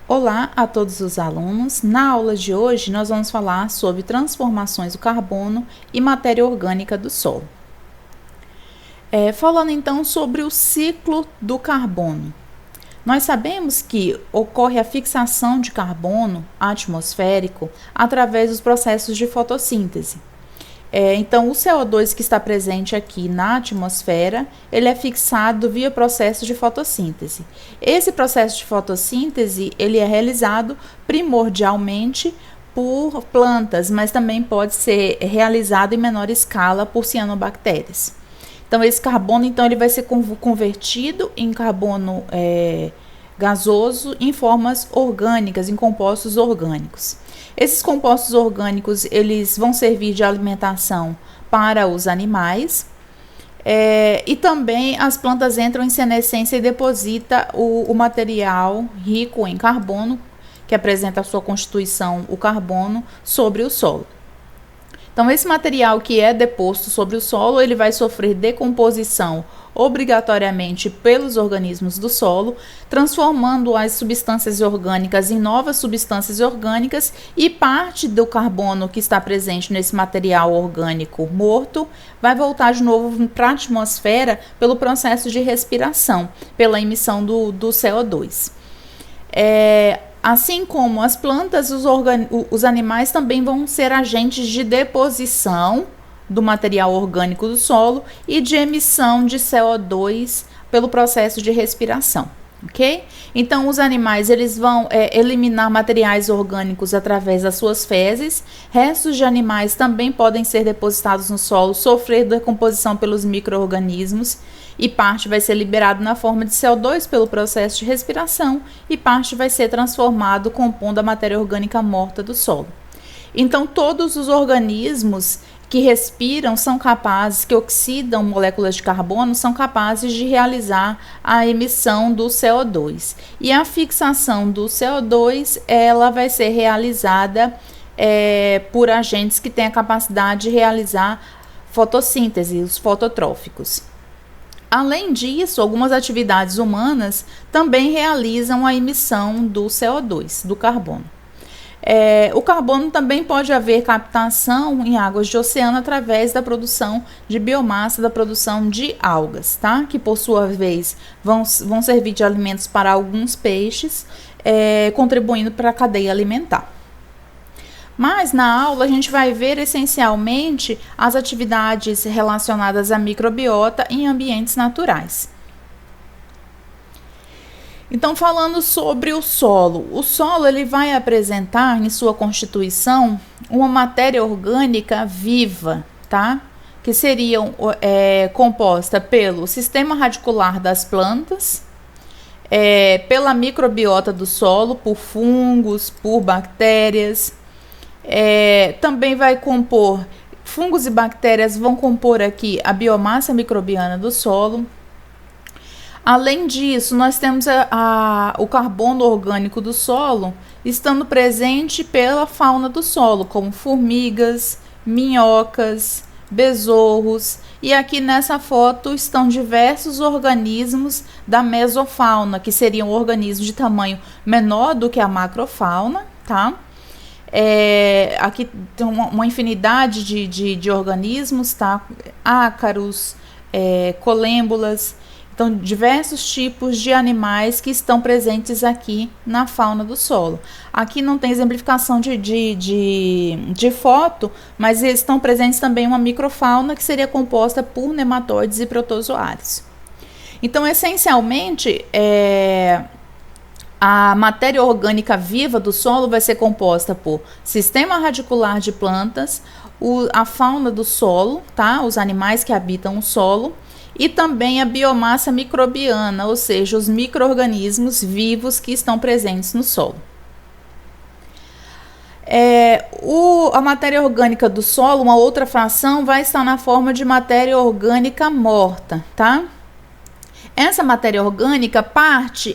Olá a todos os alunos. Na aula de hoje, nós vamos falar sobre transformações do carbono e matéria orgânica do solo. Falando então sobre o ciclo do carbono. Nós sabemos que ocorre a fixação de carbono atmosférico através dos processos de fotossíntese. Então, o CO2 que está presente aqui na atmosfera, ele é fixado via processo de fotossíntese. Esse processo de fotossíntese, ele é realizado primordialmente por plantas, mas também pode ser realizado em menor escala por cianobactérias. Então, esse carbono, ele vai ser convertido em carbono gasoso em formas orgânicas, em compostos orgânicos. Esses compostos orgânicos, eles vão servir de alimentação para os animais e também as plantas entram em senescência e depositam o material rico em carbono, que apresenta a sua constituição, o carbono, sobre o solo. Então, esse material que é deposto sobre o solo, ele vai sofrer decomposição obrigatoriamente pelos organismos do solo, transformando as substâncias orgânicas em novas substâncias orgânicas e parte do carbono que está presente nesse material orgânico morto vai voltar de novo para a atmosfera pelo processo de respiração, pela emissão do CO2. Assim como as plantas, os animais também vão ser agentes de deposição do material orgânico do solo e de emissão de CO2 pelo processo de respiração, ok? Então, os animais eles vão eliminar materiais orgânicos através das suas fezes. Restos de animais também podem ser depositados no solo, sofrer decomposição pelos micro-organismos e parte vai ser liberado na forma de CO2 pelo processo de respiração e parte vai ser transformado compondo a matéria orgânica morta do solo. Então, todos os organismos que respiram são capazes, que oxidam moléculas de carbono, são capazes de realizar a emissão do CO2. E a fixação do CO2, ela vai ser realizada por agentes que têm a capacidade de realizar fotossíntese, os fototróficos. Além disso, algumas atividades humanas também realizam a emissão do CO2, do carbono. O carbono também pode haver captação em águas de oceano através da produção de biomassa, da produção de algas, tá? Que por sua vez vão servir de alimentos para alguns peixes, contribuindo para a cadeia alimentar. Mas na aula a gente vai ver essencialmente as atividades relacionadas à microbiota em ambientes naturais. Então, falando sobre o solo ele vai apresentar em sua constituição uma matéria orgânica viva, tá? Que seriam composta pelo sistema radicular das plantas, pela microbiota do solo, por fungos, por bactérias. Também vai compor, fungos e bactérias vão compor aqui a biomassa microbiana do solo. Além disso, nós temos o carbono orgânico do solo estando presente pela fauna do solo, como formigas, minhocas, besouros. E aqui nessa foto estão diversos organismos da mesofauna, que seriam organismos de tamanho menor do que a macrofauna, tá? Aqui tem uma infinidade de organismos, tá? Ácaros, colêmbulas. Então, diversos tipos de animais que estão presentes aqui na fauna do solo. Aqui não tem exemplificação de foto, mas estão presentes também uma microfauna que seria composta por nematóides e protozoários. Então, essencialmente, a matéria orgânica viva do solo vai ser composta por sistema radicular de plantas, a fauna do solo, tá? Os animais que habitam o solo, e também a biomassa microbiana, ou seja, os micro-organismos vivos que estão presentes no solo. A matéria orgânica do solo, uma outra fração, vai estar na forma de matéria orgânica morta, tá? Essa matéria orgânica,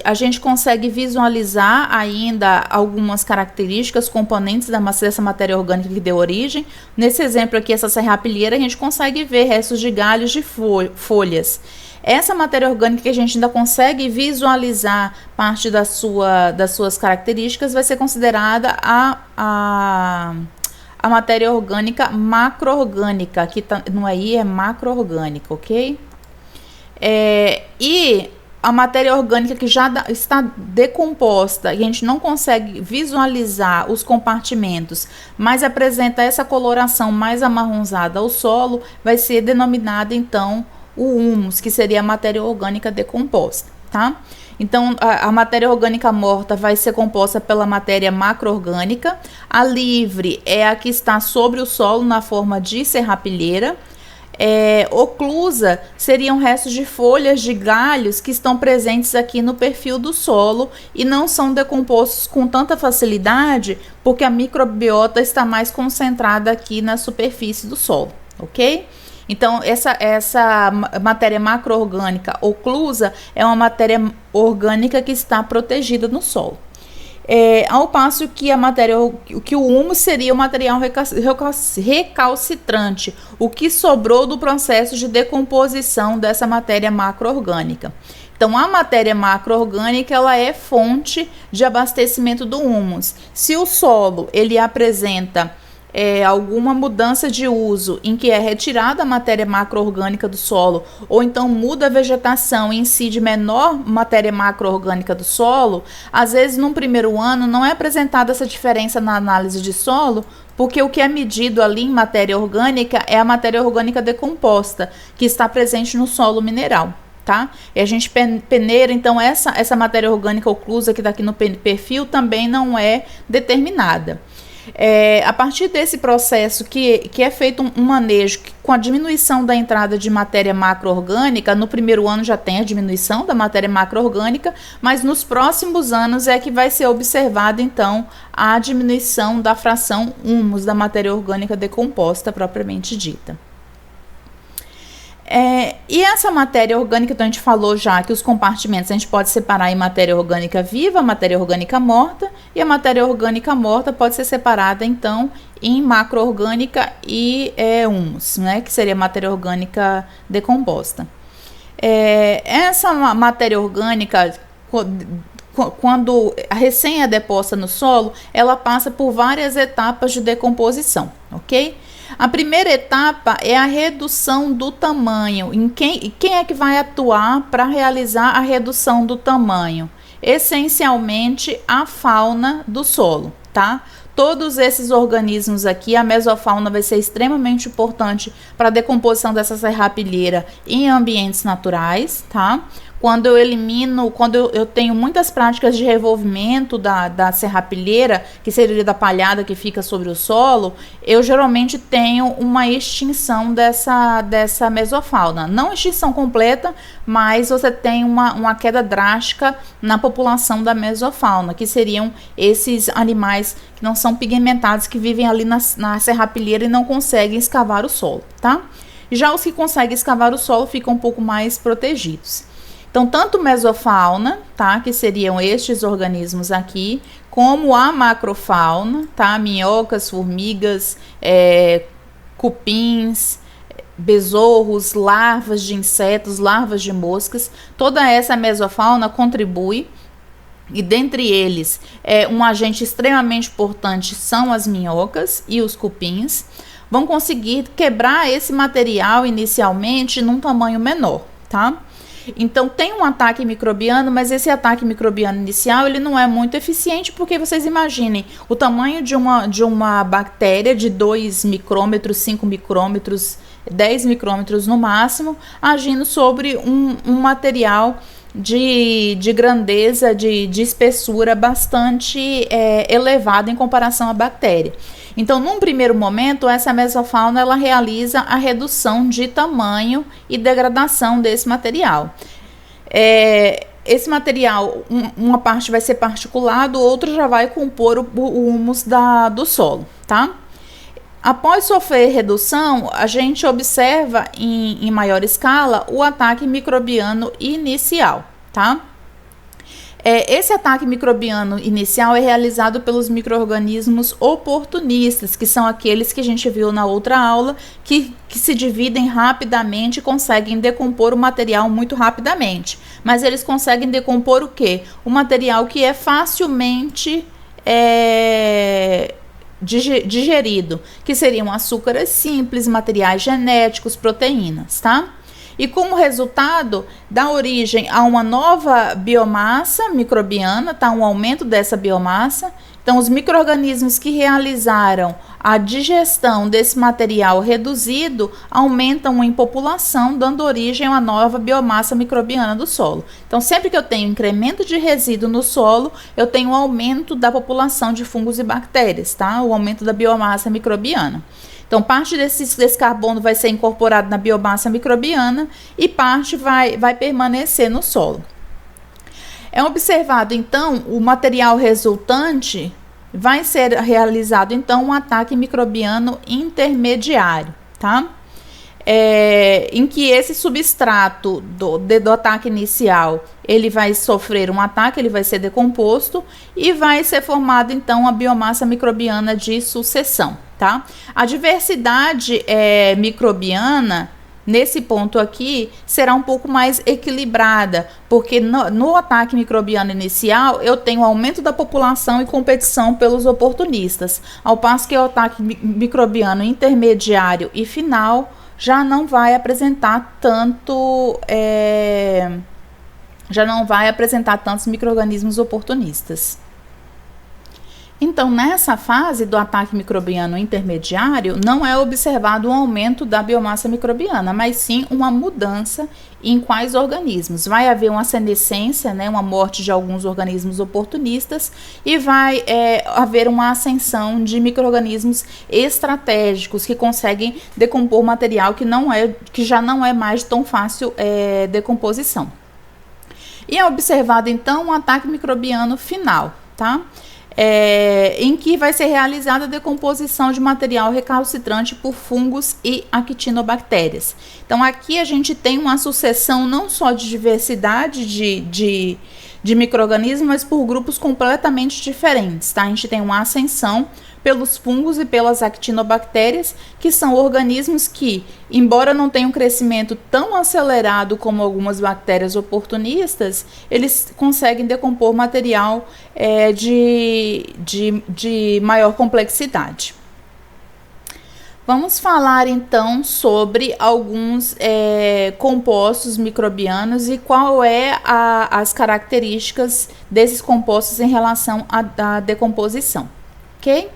a gente consegue visualizar ainda algumas características, componentes dessa matéria orgânica que deu origem. Nesse exemplo aqui, essa serrapilheira, a gente consegue ver restos de galhos de folhas. Essa matéria orgânica que a gente ainda consegue visualizar parte das suas características vai ser considerada a matéria orgânica macro-orgânica, que tá, não é I, é macro-orgânica, ok? E a matéria orgânica que já está decomposta e a gente não consegue visualizar os compartimentos, mas apresenta essa coloração mais amarronzada ao solo, vai ser denominada então o humus, que seria a matéria orgânica decomposta, tá? Então, a matéria orgânica morta vai ser composta pela matéria macro-orgânica. A livre é a que está sobre o solo na forma de serrapilheira. Oclusa seriam restos de folhas de galhos que estão presentes aqui no perfil do solo e não são decompostos com tanta facilidade porque a microbiota está mais concentrada aqui na superfície do solo, ok? Então, essa matéria macro-orgânica oclusa é uma matéria orgânica que está protegida no solo. Ao passo que o humus seria o material recalcitrante, o que sobrou do processo de decomposição dessa matéria macro-orgânica. Então, a matéria macro-orgânica ela é fonte de abastecimento do humus. Se o solo ele apresenta alguma mudança de uso em que é retirada a matéria macro-orgânica do solo, ou então muda a vegetação e incide menor matéria macro-orgânica do solo, às vezes num primeiro ano não é apresentada essa diferença na análise de solo, porque o que é medido ali em matéria orgânica é a matéria orgânica decomposta, que está presente no solo mineral. Tá? E a gente peneira, então essa matéria orgânica oclusa que está aqui no perfil também não é determinada. A partir desse processo que é feito um manejo com a diminuição da entrada de matéria macro-orgânica, no primeiro ano já tem a diminuição da matéria macro-orgânica, mas nos próximos anos é que vai ser observada então a diminuição da fração humus da matéria orgânica decomposta propriamente dita. E essa matéria orgânica, então a gente falou já que os compartimentos a gente pode separar em matéria orgânica viva, matéria orgânica morta, e a matéria orgânica morta pode ser separada então em macro-orgânica e humus, né, que seria matéria orgânica decomposta. Essa matéria orgânica, quando recém é deposta no solo, ela passa por várias etapas de decomposição, ok? A primeira etapa é a redução do tamanho. Quem é que vai atuar para realizar a redução do tamanho? Essencialmente a fauna do solo, tá? Todos esses organismos aqui, a mesofauna vai ser extremamente importante para a decomposição dessa serrapilheira em ambientes naturais, tá? Quando eu tenho muitas práticas de revolvimento da serrapilheira, que seria da palhada que fica sobre o solo, eu geralmente tenho uma extinção dessa mesofauna. Não extinção completa, mas você tem uma queda drástica na população da mesofauna, que seriam esses animais que não são pigmentados, que vivem ali na serrapilheira e não conseguem escavar o solo, tá? Já os que conseguem escavar o solo ficam um pouco mais protegidos. Então, tanto mesofauna, tá, que seriam estes organismos aqui, como a macrofauna, tá, minhocas, formigas, cupins, besouros, larvas de insetos, larvas de moscas, toda essa mesofauna contribui, e dentre eles, um agente extremamente importante são as minhocas e os cupins, vão conseguir quebrar esse material inicialmente num tamanho menor, tá? Então, tem um ataque microbiano, mas esse ataque microbiano inicial, ele não é muito eficiente, porque vocês imaginem, o tamanho de uma bactéria de 2 micrômetros, 5 micrômetros, 10 micrômetros no máximo, agindo sobre um material de grandeza, de espessura bastante elevada em comparação à bactéria. Então, num primeiro momento, essa mesofauna ela realiza a redução de tamanho e degradação desse material. Esse material, uma parte vai ser particulado, outra já vai compor o humus do solo, tá? Após sofrer redução, a gente observa em maior escala o ataque microbiano inicial, tá? Esse ataque microbiano inicial é realizado pelos micro-organismos oportunistas, que são aqueles que a gente viu na outra aula, que se dividem rapidamente e conseguem decompor o material muito rapidamente. Mas eles conseguem decompor o quê? O material que é facilmente digerido, que seriam açúcares simples, materiais genéticos, proteínas, tá? E como resultado, dá origem a uma nova biomassa microbiana, tá? Um aumento dessa biomassa. Então, os micro-organismos que realizaram a digestão desse material reduzido aumentam em população, dando origem a uma nova biomassa microbiana do solo. Então, sempre que eu tenho incremento de resíduo no solo, eu tenho um aumento da população de fungos e bactérias, tá? O aumento da biomassa microbiana. Então, parte desse carbono vai ser incorporado na biomassa microbiana e parte vai permanecer no solo. É observado, então, o material resultante vai ser realizado, então, um ataque microbiano intermediário, tá? Em que esse substrato do ataque inicial, ele vai sofrer um ataque, ele vai ser decomposto e vai ser formado, então, a biomassa microbiana de sucessão, tá? A diversidade microbiana, nesse ponto aqui, será um pouco mais equilibrada, porque no ataque microbiano inicial, eu tenho aumento da população e competição pelos oportunistas, ao passo que o ataque microbiano intermediário e final já não vai apresentar tantos micro-organismos oportunistas. Então, nessa fase do ataque microbiano intermediário, não é observado um aumento da biomassa microbiana, mas sim uma mudança em quais organismos. Vai haver uma senescência, né, uma morte de alguns organismos oportunistas e vai haver uma ascensão de micro-organismos estratégicos que conseguem decompor material que já não é mais tão fácil decomposição. E é observado, então, um ataque microbiano final, tá? Em que vai ser realizada a decomposição de material recalcitrante por fungos e actinobactérias. Então, aqui a gente tem uma sucessão não só de diversidade de micro-organismos, mas por grupos completamente diferentes, tá? A gente tem uma ascensão pelos fungos e pelas actinobactérias, que são organismos que, embora não tenham um crescimento tão acelerado como algumas bactérias oportunistas, eles conseguem decompor material de maior complexidade. Vamos falar então sobre alguns compostos microbianos e qual as características desses compostos em relação à decomposição, ok?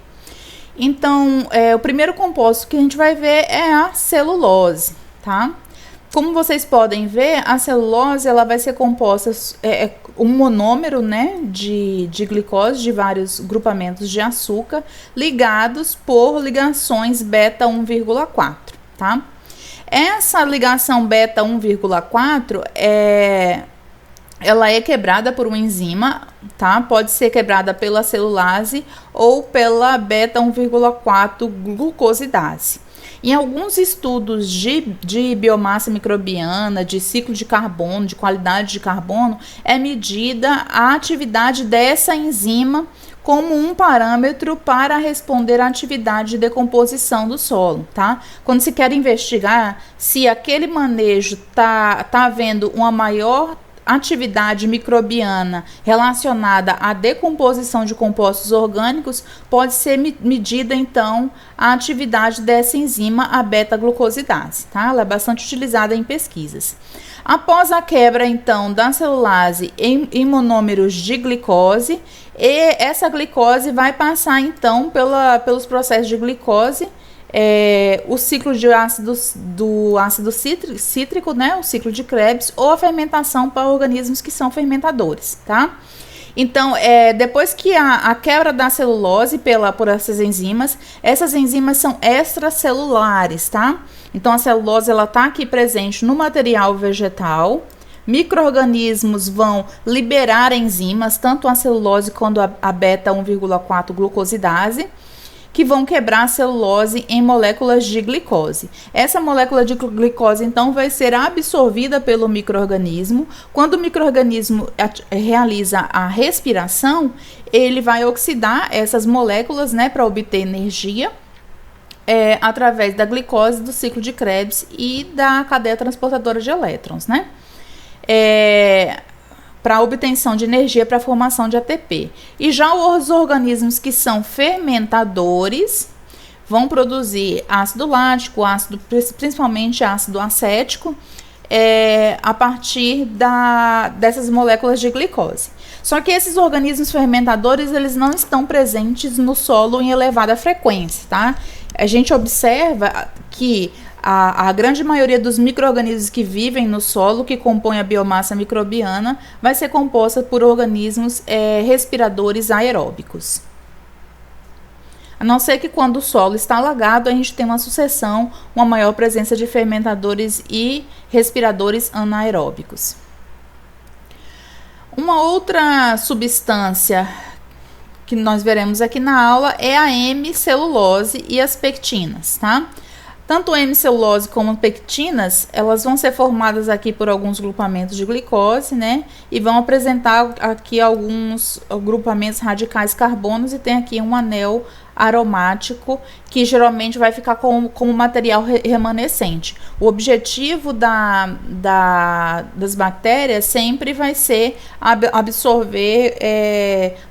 Então, o primeiro composto que a gente vai ver é a celulose, tá? Como vocês podem ver, a celulose ela vai ser composta um monômero, né, de glicose de vários grupamentos de açúcar ligados por ligações beta 1,4, tá? Essa ligação beta 1,4 ela é quebrada por uma enzima, tá? Pode ser quebrada pela celulase ou pela beta 1,4 glucosidase. Em alguns estudos de biomassa microbiana, de ciclo de carbono, de qualidade de carbono, é medida a atividade dessa enzima como um parâmetro para responder à atividade de decomposição do solo, tá? Quando se quer investigar se aquele manejo tá havendo uma maior atividade microbiana relacionada à decomposição de compostos orgânicos, pode ser medida então a atividade dessa enzima, a beta-glucosidase, tá? Ela é bastante utilizada em pesquisas. Após a quebra então da celulase em monômeros de glicose, e essa glicose vai passar então pelos processos de glicose, o ciclo do ácido cítrico, né, o ciclo de Krebs, ou a fermentação para organismos que são fermentadores, tá? Então, depois que a quebra da celulose por essas enzimas são extracelulares, tá? Então, a celulose, ela tá aqui presente no material vegetal. Micro-organismos vão liberar enzimas, tanto a celulose quanto a beta 1,4 glucosidase, que vão quebrar a celulose em moléculas de glicose. Essa molécula de glicose, então, vai ser absorvida pelo micro-organismo. Quando o micro-organismo realiza a respiração, ele vai oxidar essas moléculas, né, para obter energia, através da glicose, do ciclo de Krebs e da cadeia transportadora de elétrons, né? Para obtenção de energia para a formação de ATP. E já os organismos que são fermentadores vão produzir ácido lático, principalmente ácido acético, a partir dessas moléculas de glicose. Só que esses organismos fermentadores, eles não estão presentes no solo em elevada frequência, tá? A gente observa que a grande maioria dos micro-organismos que vivem no solo, que compõem a biomassa microbiana, vai ser composta por organismos respiradores aeróbicos. A não ser que quando o solo está alagado, a gente tem uma sucessão, uma maior presença de fermentadores e respiradores anaeróbicos. Uma outra substância que nós veremos aqui na aula é a hemicelulose e as pectinas, tá? Tanto hemicelulose como pectinas, elas vão ser formadas aqui por alguns grupamentos de glicose, né? E vão apresentar aqui alguns grupamentos radicais carbonos e tem aqui um anel aromático que geralmente vai ficar como material remanescente. O objetivo das bactérias sempre vai ser absorver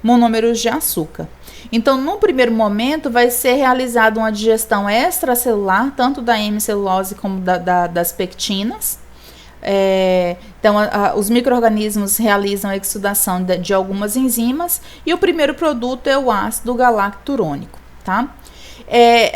monômeros de açúcar. Então, no primeiro momento, vai ser realizada uma digestão extracelular, tanto da hemicelulose como das pectinas. Então, os micro-organismos realizam a exudação de algumas enzimas e o primeiro produto é o ácido galacturônico, tá?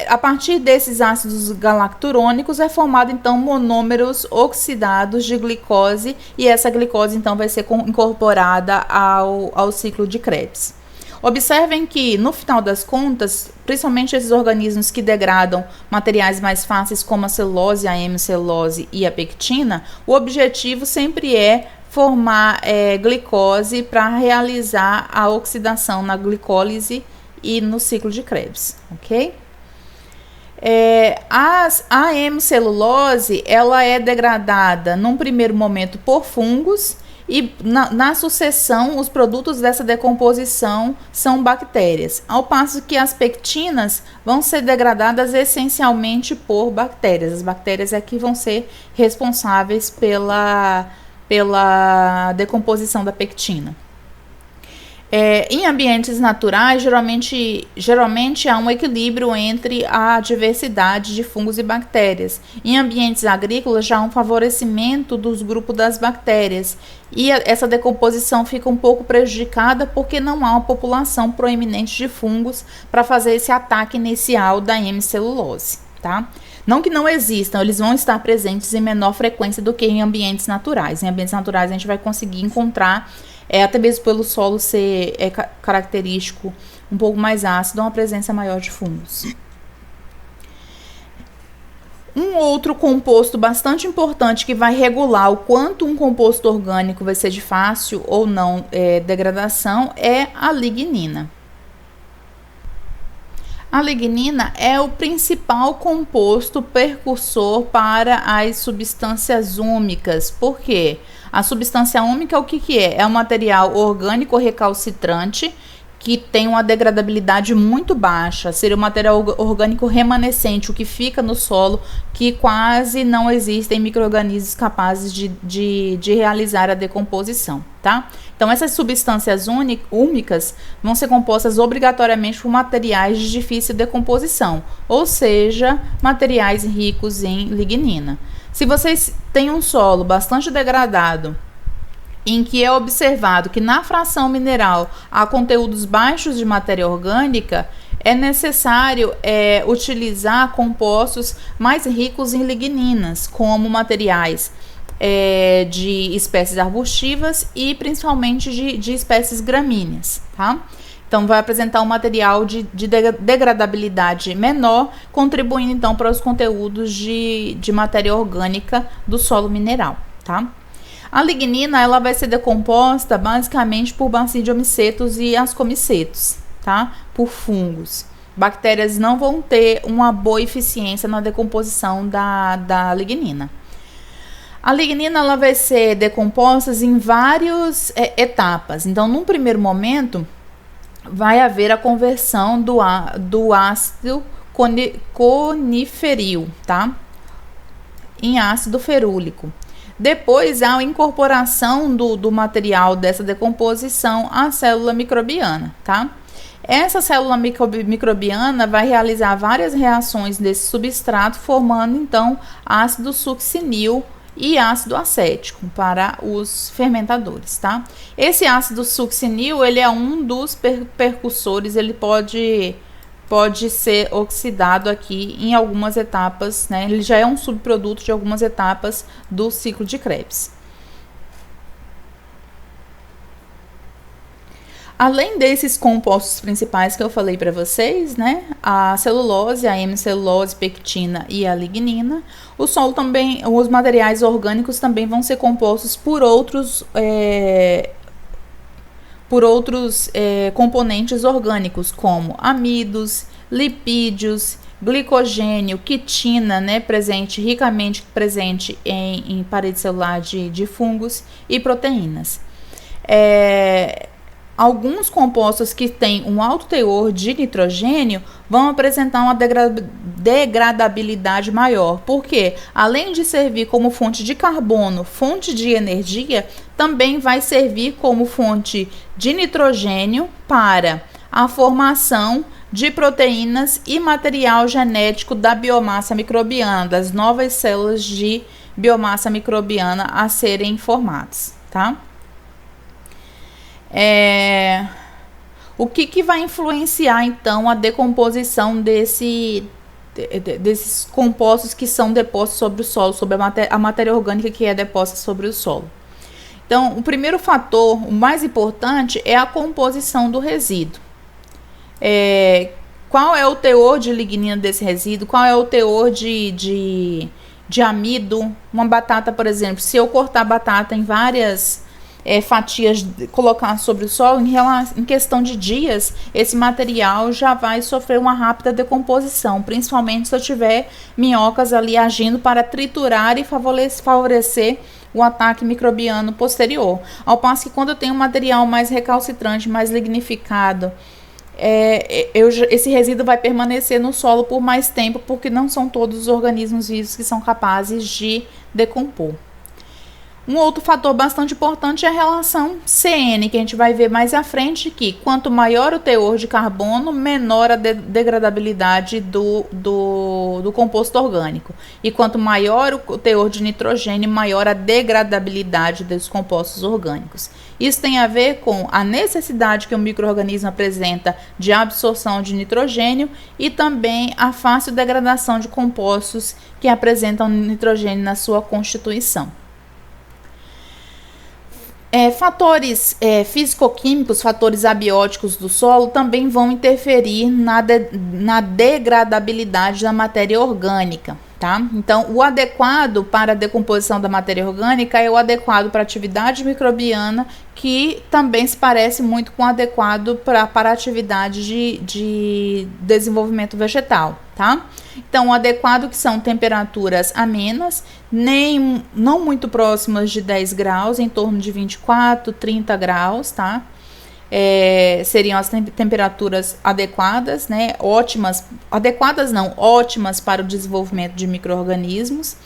A partir desses ácidos galacturônicos é formado, então, monômeros oxidados de glicose e essa glicose, então, vai ser incorporada ao ciclo de Krebs. Observem que, no final das contas, principalmente esses organismos que degradam materiais mais fáceis como a celulose, a hemicelulose e a pectina, o objetivo sempre é formar glicose para realizar a oxidação na glicólise e no ciclo de Krebs, ok? A hemicelulose, ela é degradada num primeiro momento por fungos, e na sucessão, os produtos dessa decomposição são bactérias, ao passo que as pectinas vão ser degradadas essencialmente por bactérias. As bactérias é que vão ser responsáveis pela decomposição da pectina. Em ambientes naturais, geralmente há um equilíbrio entre a diversidade de fungos e bactérias. Em ambientes agrícolas, já há um favorecimento dos grupos das bactérias. E essa decomposição fica um pouco prejudicada porque não há uma população proeminente de fungos para fazer esse ataque inicial da hemicelulose, tá? Não que não existam, eles vão estar presentes em menor frequência do que em ambientes naturais. Em ambientes naturais, a gente vai conseguir encontrar, até mesmo pelo solo ser característico um pouco mais ácido, uma presença maior de fungos. Um outro composto bastante importante que vai regular o quanto um composto orgânico vai ser de fácil ou não degradação é a lignina. A lignina é o principal composto precursor para as substâncias úmicas. Por quê? A substância úmica, o que é? É um material orgânico recalcitrante que tem uma degradabilidade muito baixa. Seria um material orgânico remanescente, o que fica no solo, que quase não existem micro-organismos capazes de realizar a decomposição, tá? Então, essas substâncias úmicas vão ser compostas obrigatoriamente por materiais de difícil decomposição, ou seja, materiais ricos em lignina. Se vocês têm um solo bastante degradado, em que é observado que na fração mineral há conteúdos baixos de matéria orgânica, é necessário utilizar compostos mais ricos em ligninas, como materiais de espécies arbustivas e principalmente de espécies gramíneas, tá? Então, vai apresentar um material de degradabilidade menor, contribuindo então para os conteúdos de matéria orgânica do solo mineral, tá? A lignina, ela vai ser decomposta basicamente por basidiomycetos e ascomicetos, tá? Por fungos. bactérias não vão ter uma boa eficiência na decomposição da lignina. A lignina ela vai ser decomposta em várias etapas. Então, num primeiro momento, vai haver a conversão do ácido coniferil, tá? Em ácido ferúlico. Depois, há a incorporação do material dessa decomposição à célula microbiana, tá? Essa célula microbiana vai realizar várias reações desse substrato, formando, então, ácido succinil e ácido acético para os fermentadores, tá? Esse ácido succinil, ele é um dos percussores, ele pode ser oxidado aqui em algumas etapas, né? Ele já é um subproduto de algumas etapas do ciclo de Krebs. Além desses compostos principais que eu falei para vocês, né, a celulose, a hemicelulose, pectina e a lignina, o solo também, os materiais orgânicos também vão ser compostos por outros componentes orgânicos, como amidos, lipídios, glicogênio, quitina, né, ricamente presente em parede celular de fungos e proteínas. Alguns compostos que têm um alto teor de nitrogênio vão apresentar uma degradabilidade maior, porque além de servir como fonte de carbono, fonte de energia, também vai servir como fonte de nitrogênio para a formação de proteínas e material genético da biomassa microbiana, das novas células de biomassa microbiana a serem formadas, tá? O que vai influenciar então a decomposição desses compostos que são depostos sobre o solo, sobre a matéria orgânica que é deposta sobre o solo? Então, o primeiro fator, o mais importante, é a composição do resíduo. Qual é o teor de lignina desse resíduo? Qual é o teor de amido? Uma batata, por exemplo, se eu cortar a batata em várias fatias, colocar sobre o solo, em questão de dias, esse material já vai sofrer uma rápida decomposição, principalmente se eu tiver minhocas ali agindo para triturar e favorecer o ataque microbiano posterior. Ao passo que quando eu tenho um material mais recalcitrante, mais lignificado, esse resíduo vai permanecer no solo por mais tempo, porque não são todos os organismos vivos que são capazes de decompor. Um outro fator bastante importante é a relação CN, que a gente vai ver mais à frente, que quanto maior o teor de carbono, menor a degradabilidade do composto orgânico. E quanto maior o teor de nitrogênio, maior a degradabilidade dos compostos orgânicos. Isso tem a ver com a necessidade que o micro-organismo apresenta de absorção de nitrogênio e também a fácil degradação de compostos que apresentam nitrogênio na sua constituição. Fatores físico-químicos, fatores abióticos do solo também vão interferir na degradabilidade da matéria orgânica, tá? Então, o adequado para a decomposição da matéria orgânica é o adequado para a atividade microbiana, que também se parece muito com o adequado para a atividade de desenvolvimento vegetal, tá? Então, o adequado que são temperaturas amenas, não muito próximas de 10 graus, em torno de 24, 30 graus, tá? Seriam as temperaturas adequadas, né? Ótimas para o desenvolvimento de micro-organismos.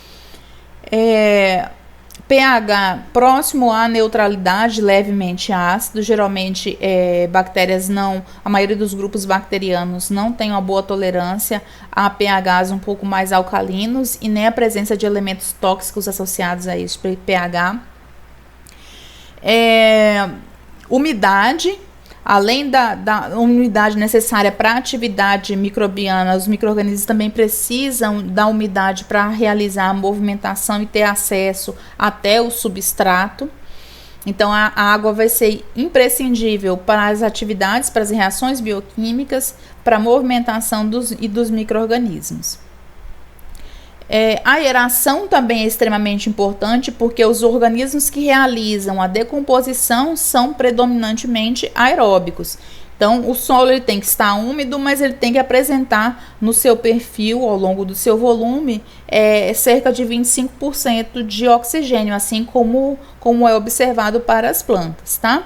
pH próximo à neutralidade, levemente ácido. Geralmente, a maioria dos grupos bacterianos não tem uma boa tolerância a pHs um pouco mais alcalinos e nem a presença de elementos tóxicos associados a esse pH. Umidade. Além da umidade necessária para a atividade microbiana, os micro-organismos também precisam da umidade para realizar a movimentação e ter acesso até o substrato. Então, a água vai ser imprescindível para as atividades, para as reações bioquímicas, para a movimentação dos micro-organismos. A aeração também é extremamente importante, porque os organismos que realizam a decomposição são predominantemente aeróbicos. Então, o solo ele tem que estar úmido, mas ele tem que apresentar no seu perfil, ao longo do seu volume, cerca de 25% de oxigênio, assim como é observado para as plantas, tá?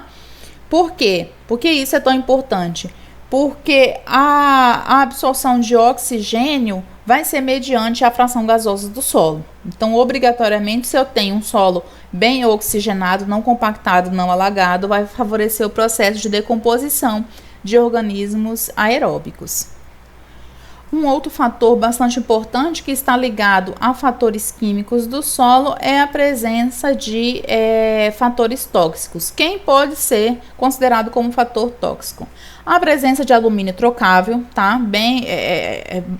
Por quê? Por que isso é tão importante? Porque a absorção de oxigênio vai ser mediante a fração gasosa do solo. Então, obrigatoriamente, se eu tenho um solo bem oxigenado, não compactado, não alagado, vai favorecer o processo de decomposição de organismos aeróbicos. Um outro fator bastante importante que está ligado a fatores químicos do solo é a presença de fatores tóxicos. Quem pode ser considerado como fator tóxico? A presença de alumínio trocável, tá?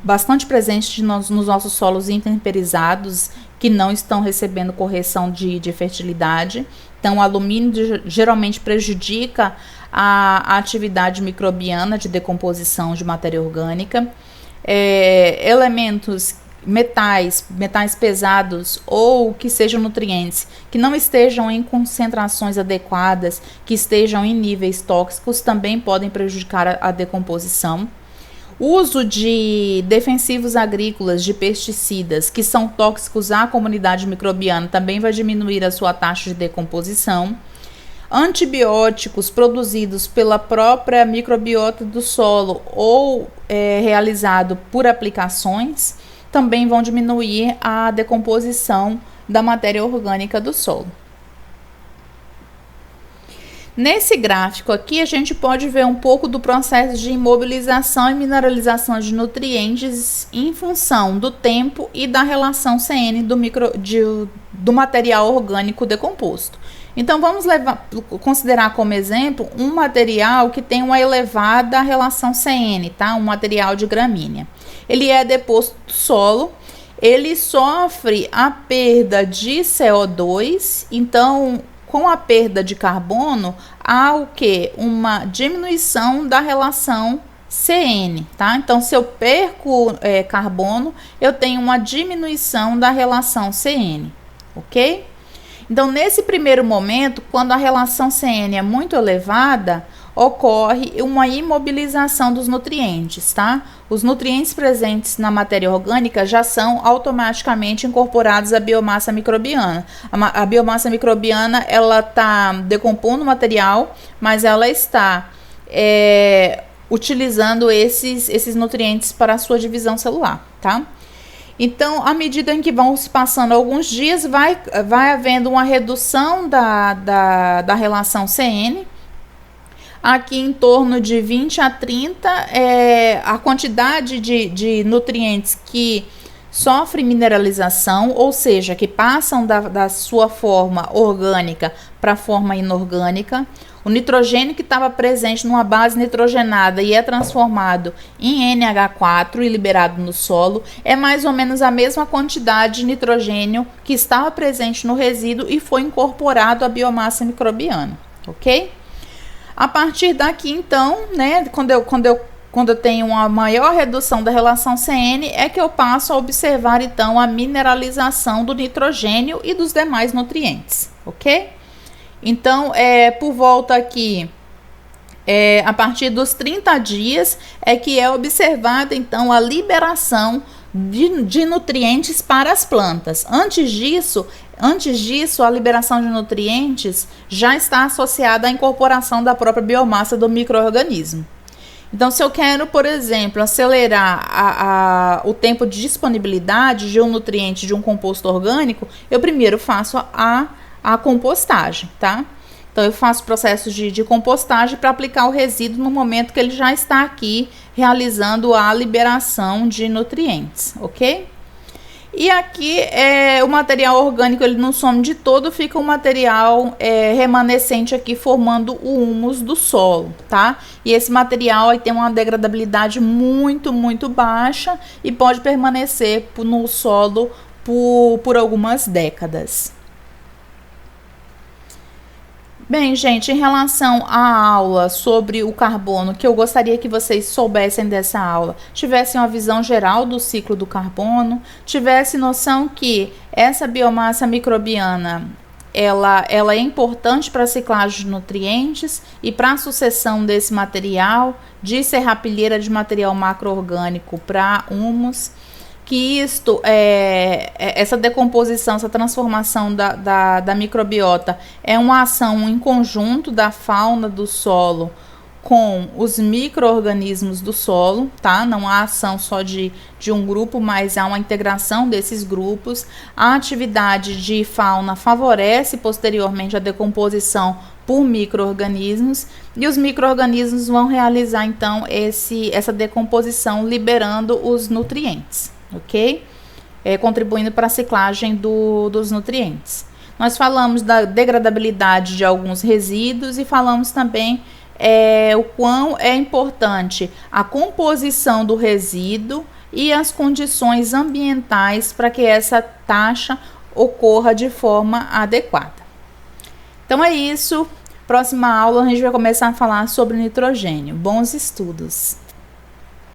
Bastante presente nos nossos solos intemperizados que não estão recebendo correção de fertilidade. Então, o alumínio geralmente prejudica a atividade microbiana de decomposição de matéria orgânica. Elementos, metais pesados ou que sejam nutrientes que não estejam em concentrações adequadas, que estejam em níveis tóxicos, também podem prejudicar a decomposição. O uso de defensivos agrícolas, de pesticidas, que são tóxicos à comunidade microbiana, também vai diminuir a sua taxa de decomposição. Antibióticos produzidos pela própria microbiota do solo ou realizado por aplicações também vão diminuir a decomposição da matéria orgânica do solo. Nesse gráfico aqui, a gente pode ver um pouco do processo de imobilização e mineralização de nutrientes em função do tempo e da relação CN do material orgânico decomposto. Então, vamos considerar como exemplo um material que tem uma elevada relação CN, tá? Um material de gramínea. Ele é deposto do solo, ele sofre a perda de CO2, então, com a perda de carbono, há o quê? Uma diminuição da relação CN, tá? Então, se eu perco carbono, eu tenho uma diminuição da relação CN, ok? Então, nesse primeiro momento, quando a relação CN é muito elevada, ocorre uma imobilização dos nutrientes, tá? Os nutrientes presentes na matéria orgânica já são automaticamente incorporados à biomassa microbiana. A biomassa microbiana, ela está decompondo o material, mas ela está utilizando esses nutrientes para a sua divisão celular, tá? Então, à medida em que vão se passando alguns dias, vai havendo uma redução da relação CN. Aqui em torno de 20 a 30, a quantidade de nutrientes que sofrem mineralização, ou seja, que passam da sua forma orgânica para a forma inorgânica. O nitrogênio que estava presente numa base nitrogenada e é transformado em NH4 e liberado no solo, é mais ou menos a mesma quantidade de nitrogênio que estava presente no resíduo e foi incorporado à biomassa microbiana, ok? A partir daqui, então, né, quando eu tenho uma maior redução da relação CN, é que eu passo a observar, então, a mineralização do nitrogênio e dos demais nutrientes, ok? Então, por volta aqui, a partir dos 30 dias, é que é observada, então, a liberação de nutrientes para as plantas. Antes disso, a liberação de nutrientes já está associada à incorporação da própria biomassa do micro-organismo. Então, se eu quero, por exemplo, acelerar o tempo de disponibilidade de um nutriente de um composto orgânico, eu primeiro faço a compostagem, tá? Então, eu faço processos de compostagem para aplicar o resíduo no momento que ele já está aqui realizando a liberação de nutrientes, ok? E aqui, o material orgânico, ele não some de todo, fica um material remanescente aqui formando o humus do solo, tá? E esse material aí tem uma degradabilidade muito, muito baixa e pode permanecer no solo por algumas décadas. Bem, gente, em relação à aula sobre o carbono, que eu gostaria que vocês soubessem dessa aula, tivessem uma visão geral do ciclo do carbono, tivessem noção que essa biomassa microbiana, ela é importante para a ciclagem de nutrientes e para a sucessão desse material de serrapilheira de material macro-orgânico para humus, que isto essa decomposição, essa transformação da microbiota é uma ação em conjunto da fauna do solo com os micro-organismos do solo, tá? Não há ação só de um grupo, mas há uma integração desses grupos. A atividade de fauna favorece posteriormente a decomposição por micro-organismos, e os micro-organismos vão realizar então essa decomposição liberando os nutrientes, ok? Contribuindo para a ciclagem dos nutrientes. Nós falamos da degradabilidade de alguns resíduos e falamos também o quão é importante a composição do resíduo e as condições ambientais para que essa taxa ocorra de forma adequada. Então é isso. Próxima aula a gente vai começar a falar sobre nitrogênio. Bons estudos!